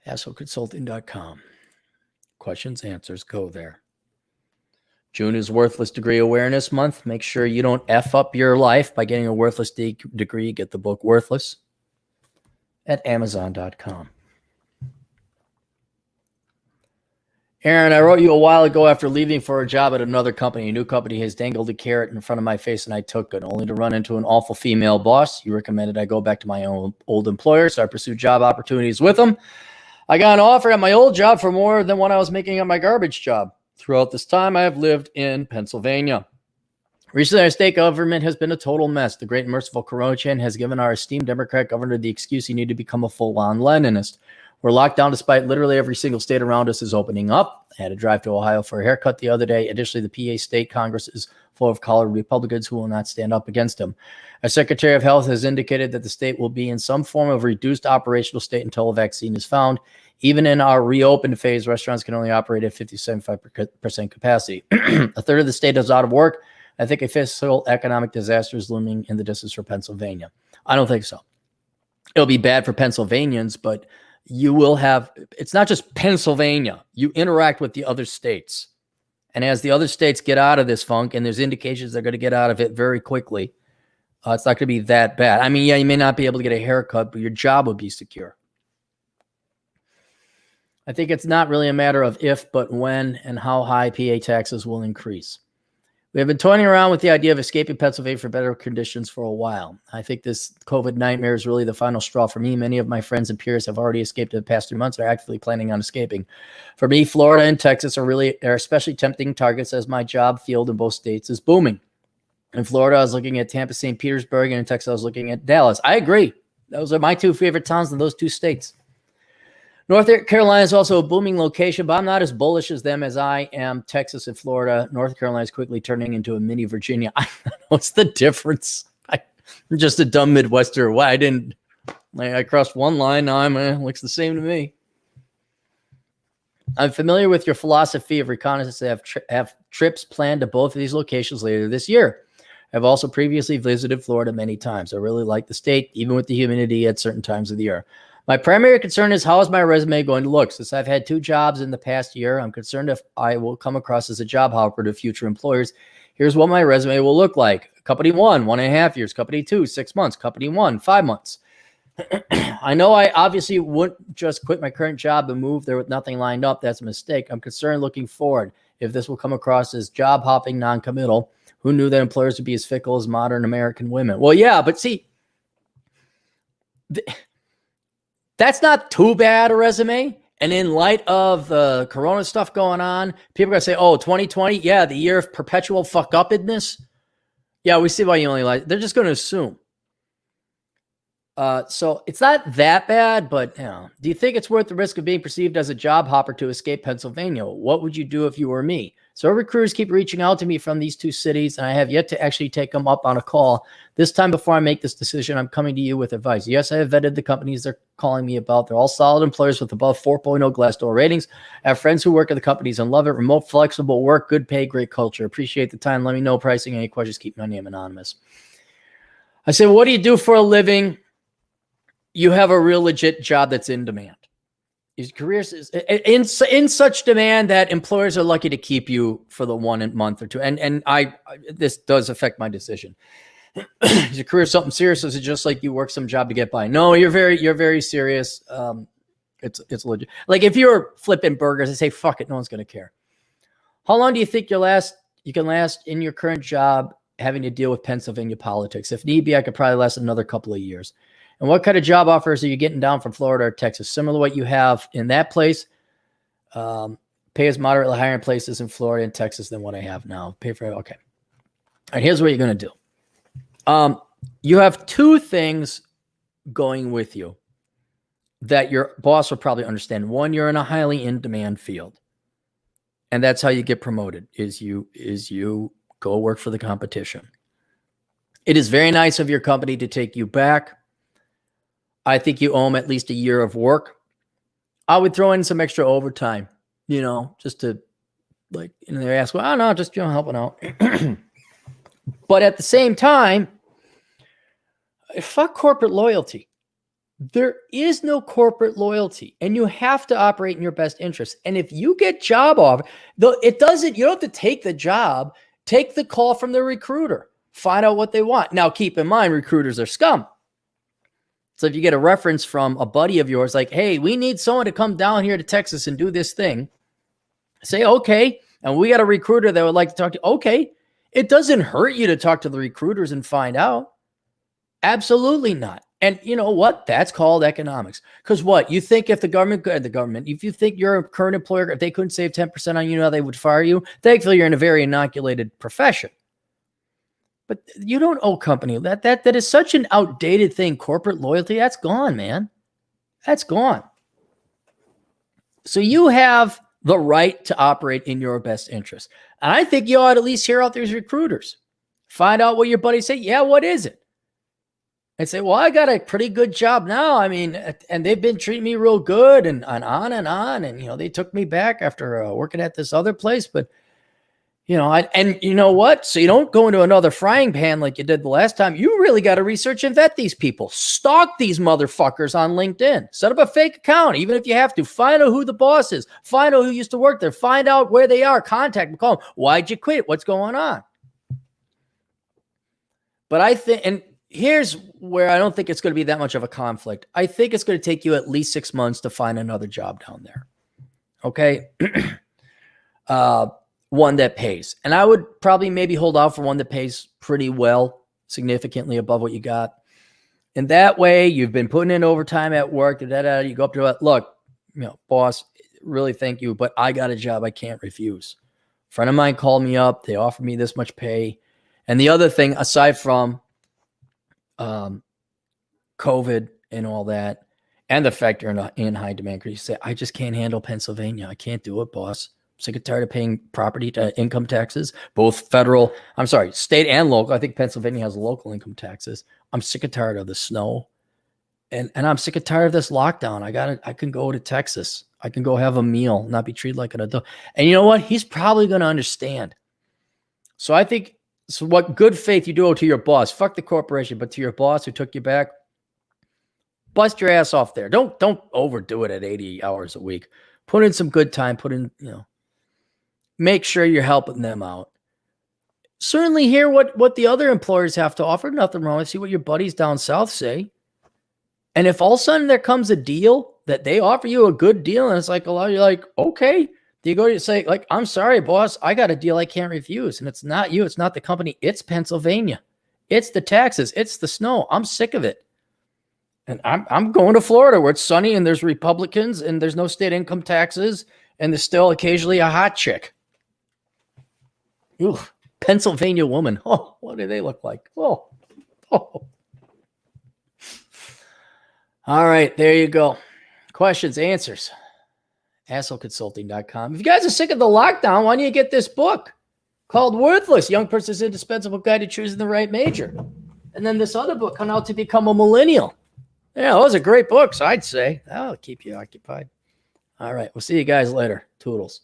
HassleConsulting.com. Questions, answers, go there. June is Worthless Degree Awareness Month. Make sure you don't F up your life by getting a worthless degree. Get the book Worthless at Amazon.com. Aaron, I wrote you a while ago after leaving for a job at another company. A new company has dangled a carrot in front of my face, and I took it, only to run into an awful female boss. You recommended I go back to my old employer, so I pursued job opportunities with them. I got an offer at my old job for more than what I was making at my garbage job. Throughout this time, I have lived in Pennsylvania. Recently, our state government has been a total mess. The great and merciful Corona has given our esteemed Democrat governor the excuse he needed to become a full-on Leninist. We're locked down despite literally every single state around us is opening up. I had to drive to Ohio for a haircut the other day. Additionally, the PA State Congress is full of colored Republicans who will not stand up against him. Our Secretary of Health has indicated that the state will be in some form of reduced operational state until a vaccine is found. Even in our reopened phase, restaurants can only operate at 50-75% capacity. A third of the state is out of work. I think a fiscal economic disaster is looming in the distance for Pennsylvania. I don't think so. It'll be bad for Pennsylvanians, but you will have, it's not just Pennsylvania. You interact with the other states. And as the other states get out of this funk, and there's indications they're going to get out of it very quickly, it's not going to be that bad. I mean, yeah, you may not be able to get a haircut, but your job will be secure. I think it's not really a matter of if, but when and how high PA taxes will increase. We have been toying around with the idea of escaping Pennsylvania for better conditions for a while. I think this COVID nightmare is really the final straw for me. Many of my friends and peers have already escaped in the past 3 months and are actively planning on escaping. For me, Florida and Texas are especially tempting targets as my job field in both states is booming. In Florida, I was looking at Tampa, St. Petersburg, and in Texas, I was looking at Dallas. I agree. Those are my two favorite towns in those two states. North Carolina is also a booming location, but I'm not as bullish as them as I am Texas and Florida. North Carolina is quickly turning into a mini Virginia. What's the difference? I'm just a dumb Midwester. Why I crossed one line. Now looks the same to me. I'm familiar with your philosophy of reconnaissance. I have trips planned to both of these locations later this year. I've also previously visited Florida many times. I really like the state, even with the humidity at certain times of the year. My primary concern is how is my resume going to look? Since I've had 2 jobs in the past year, I'm concerned if I will come across as a job hopper to future employers. Here's what my resume will look like. Company 1, 1.5 years. Company 2, 6 months. Company 1, 5 months. I know I obviously wouldn't just quit my current job and move there with nothing lined up. That's a mistake. I'm concerned looking forward if this will come across as job hopping, non-committal. Who knew that employers would be as fickle as modern American women? Well, yeah, but see, that's not too bad a resume. And in light of the Corona stuff going on, people are going to say, oh, 2020, yeah, the year of perpetual fuck-upness. Yeah, we see why you only like. They're just going to assume. So it's not that bad, but do you think it's worth the risk of being perceived as a job hopper to escape Pennsylvania? What would you do if you were me? So recruiters keep reaching out to me from these 2 cities, and I have yet to actually take them up on a call. This time before I make this decision, I'm coming to you with advice. Yes, I have vetted the companies they're calling me about. They're all solid employers with above 4.0 Glassdoor ratings. I have friends who work at the companies and love it. Remote, flexible work, good pay, great culture. Appreciate the time. Let me know pricing. Any questions, keep my name anonymous. I say, well, what do you do for a living? You have a real legit job that's in demand. His career is in such demand that employers are lucky to keep you for the 1 month or 2. And this does affect my decision. Is your career something serious? Or is it just like you work some job to get by? No, you're very serious. It's legit. Like if you're flipping burgers and say, fuck it, no one's going to care. How long do you think you can last in your current job having to deal with Pennsylvania politics? If need be, I could probably last another couple of years. And what kind of job offers are you getting down from Florida or Texas? Similar to what you have in that place. Pay is moderately higher in places in Florida and Texas than what I have now. Pay for it. Okay. All right, here's what you're going to do. You have 2 things going with you that your boss will probably understand. One, you're in a highly in-demand field. And that's how you get promoted, is you go work for the competition. It is very nice of your company to take you back. I think you owe them at least a year of work. I would throw in some extra overtime, just to they ask, well, no, just, helping out. But at the same time, fuck corporate loyalty. There is no corporate loyalty, and you have to operate in your best interest. And if you get job offer, though it doesn't, you don't have to take the job, take the call from the recruiter, find out what they want. Now, keep in mind, recruiters are scum. So if you get a reference from a buddy of yours, like, hey, we need someone to come down here to Texas and do this thing, say, okay. And we got a recruiter that would like to talk to you. Okay. It doesn't hurt you to talk to the recruiters and find out. Absolutely not. And you know what? That's called economics. Because what? You think if the government, if you think your current employer, if they couldn't save 10% on you, now they would fire you. Thankfully, you're in a very inoculated profession. But you don't owe company. That is such an outdated thing. Corporate loyalty, that's gone, man. That's gone. So you have the right to operate in your best interest. And I think you ought to at least hear out these recruiters. Find out what your buddies say. Yeah, what is it? And say, well, I got a pretty good job now. I mean, and they've been treating me real good and on and on. And, you know, they took me back after working at this other place. But, you know, and you know what? So you don't go into another frying pan like you did the last time. You really got to research and vet these people. Stalk these motherfuckers on LinkedIn. Set up a fake account, even if you have to. Find out who the boss is. Find out who used to work there. Find out where they are. Contact them. Call them. Why'd you quit? What's going on? But I think, and here's where I don't think it's going to be that much of a conflict. I think it's going to take you at least 6 months to find another job down there. Okay. One that pays. And I would probably maybe hold out for one that pays pretty well, significantly above what you got. And that way you've been putting in overtime at work. You go up to it. Look, you know, boss, really thank you, but I got a job I can't refuse. A friend of mine called me up. They offered me this much pay. And the other thing, aside from COVID and all that, and the fact you're in high demand, because you say, I just can't handle Pennsylvania. I can't do it, boss. I'm sick and tired of paying property income taxes, both state and local. I think Pennsylvania has local income taxes. I'm sick and tired of the snow. And I'm sick and tired of this lockdown. I can go to Texas. I can go have a meal, not be treated like an adult. And you know what? He's probably going to understand. So I think, so what good faith you do to your boss, fuck the corporation, but to your boss who took you back, bust your ass off there. Don't overdo it at 80 hours a week. Put in some good time, make sure you're helping them out. Certainly hear what the other employers have to offer. Nothing wrong with see what your buddies down south say. And if all of a sudden there comes a deal that they offer you a good deal and it's like a lot, you're like, okay. Do you go to say, like, I'm sorry, boss, I got a deal I can't refuse. And it's not you. It's not the company. It's Pennsylvania. It's the taxes. It's the snow. I'm sick of it. And I'm going to Florida where it's sunny and there's Republicans and there's no state income taxes and there's still occasionally a hot chick. Ooh, Pennsylvania woman. Oh, what do they look like? Oh. All right, there you go. Questions, answers. assholeconsulting.com. If you guys are sick of the lockdown, why don't you get this book called Worthless, Young Person's Indispensable Guide to Choosing the Right Major. And then this other book, How to Become a Millennial. Yeah, those are great books, I'd say. That'll keep you occupied. All right, we'll see you guys later. Toodles.